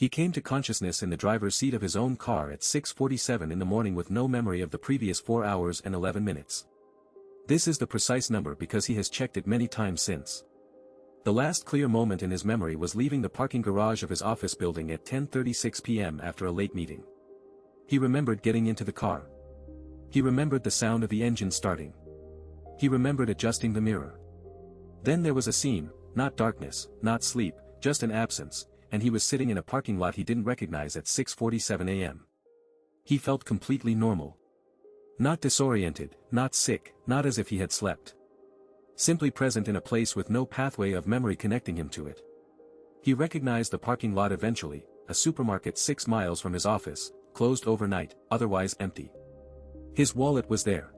He came to consciousness in the driver's seat of his own car at 6:47 in the morning with no memory of the previous 4 hours and 11 minutes. This is the precise number because he has checked it many times since. The last clear moment in his memory was leaving the parking garage of his office building at 10:36 p.m. after a late meeting. He remembered getting into the car. He remembered the sound of the engine starting. He remembered adjusting the mirror. Then there was a scene, not darkness, not sleep, just an absence, and he was sitting in a parking lot he didn't recognize at 6:47 a.m. He felt completely normal. Not disoriented, not sick, not as if he had slept. Simply present in a place with no pathway of memory connecting him to it. He recognized the parking lot eventually, a supermarket 6 miles from his office, closed overnight, otherwise empty. His wallet was there.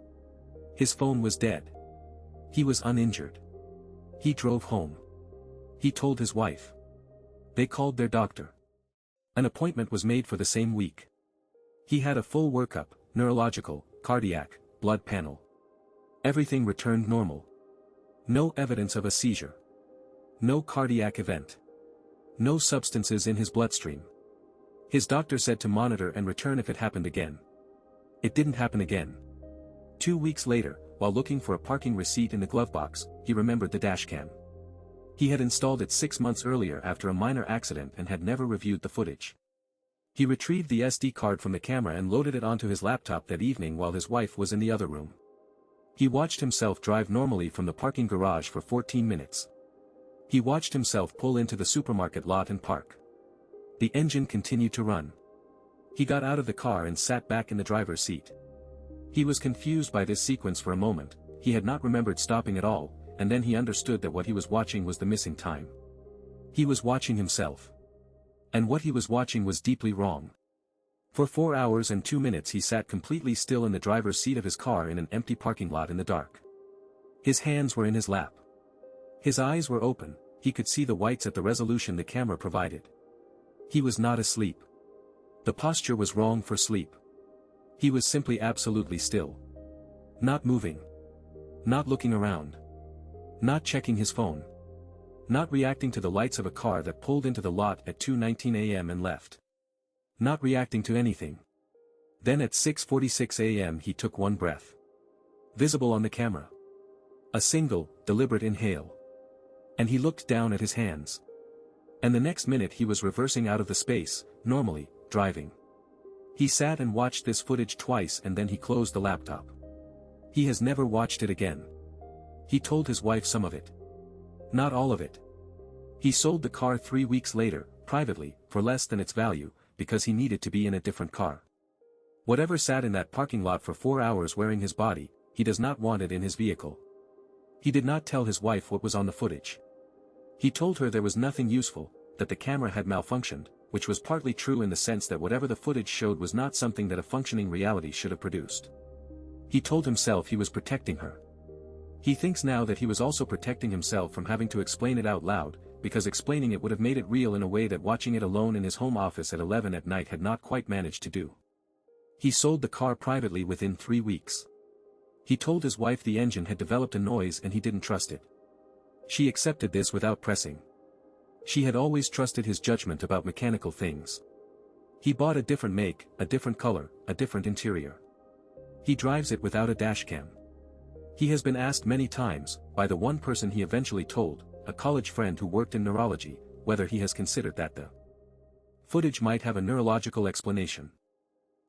His phone was dead. He was uninjured. He drove home. He told his wife. They called their doctor. An appointment was made for the same week. He had a full workup, neurological, cardiac, blood panel. Everything returned normal. No evidence of a seizure. No cardiac event. No substances in his bloodstream. His doctor said to monitor and return if it happened again. It didn't happen again. 2 weeks later, while looking for a parking receipt in the glove box, he remembered the dashcam. He had installed it 6 months earlier after a minor accident and had never reviewed the footage. He retrieved the SD card from the camera and loaded it onto his laptop that evening while his wife was in the other room. He watched himself drive normally from the parking garage for 14 minutes. He watched himself pull into the supermarket lot and park. The engine continued to run. He got out of the car and sat back in the driver's seat. He was confused by this sequence for a moment. He had not remembered stopping at all, and then he understood that what he was watching was the missing time. He was watching himself. And what he was watching was deeply wrong. For 4 hours and 2 minutes he sat completely still in the driver's seat of his car in an empty parking lot in the dark. His hands were in his lap. His eyes were open, he could see the whites at the resolution the camera provided. He was not asleep. The posture was wrong for sleep. He was simply absolutely still. Not moving. Not looking around. Not checking his phone. Not reacting to the lights of a car that pulled into the lot at 2:19 a.m. and left. Not reacting to anything. Then at 6:46 a.m. he took one breath. Visible on the camera. A single, deliberate inhale. And he looked down at his hands. And the next minute he was reversing out of the space, normally, driving. He sat and watched this footage twice and then he closed the laptop. He has never watched it again. He told his wife some of it. Not all of it. He sold the car 3 weeks later, privately, for less than its value, because he needed to be in a different car. Whatever sat in that parking lot for 4 hours wearing his body, he does not want it in his vehicle. He did not tell his wife what was on the footage. He told her there was nothing useful, that the camera had malfunctioned, which was partly true in the sense that whatever the footage showed was not something that a functioning reality should have produced. He told himself he was protecting her. He thinks now that he was also protecting himself from having to explain it out loud, because explaining it would have made it real in a way that watching it alone in his home office at 11 at night had not quite managed to do. He sold the car privately within 3 weeks. He told his wife the engine had developed a noise and he didn't trust it. She accepted this without pressing. She had always trusted his judgment about mechanical things. He bought a different make, a different color, a different interior. He drives it without a dashcam. He has been asked many times, by the one person he eventually told, a college friend who worked in neurology, whether he has considered that the footage might have a neurological explanation.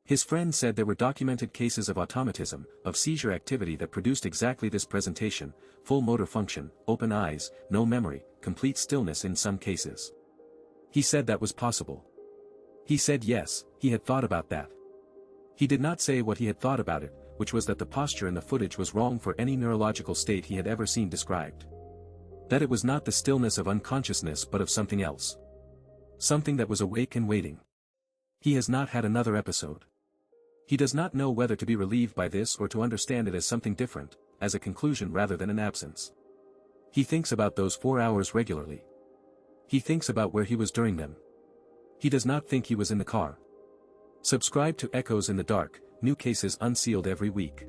His friend said there were documented cases of automatism, of seizure activity that produced exactly this presentation: full motor function, open eyes, no memory, complete stillness in some cases. He said that was possible. He said yes, he had thought about that. He did not say what he had thought about it, which was that the posture in the footage was wrong for any neurological state he had ever seen described. That it was not the stillness of unconsciousness but of something else. Something that was awake and waiting. He has not had another episode. He does not know whether to be relieved by this or to understand it as something different, as a conclusion rather than an absence. He thinks about those 4 hours regularly. He thinks about where he was during them. He does not think he was in the car. Subscribe to Echoes in the Dark, new cases unsealed every week.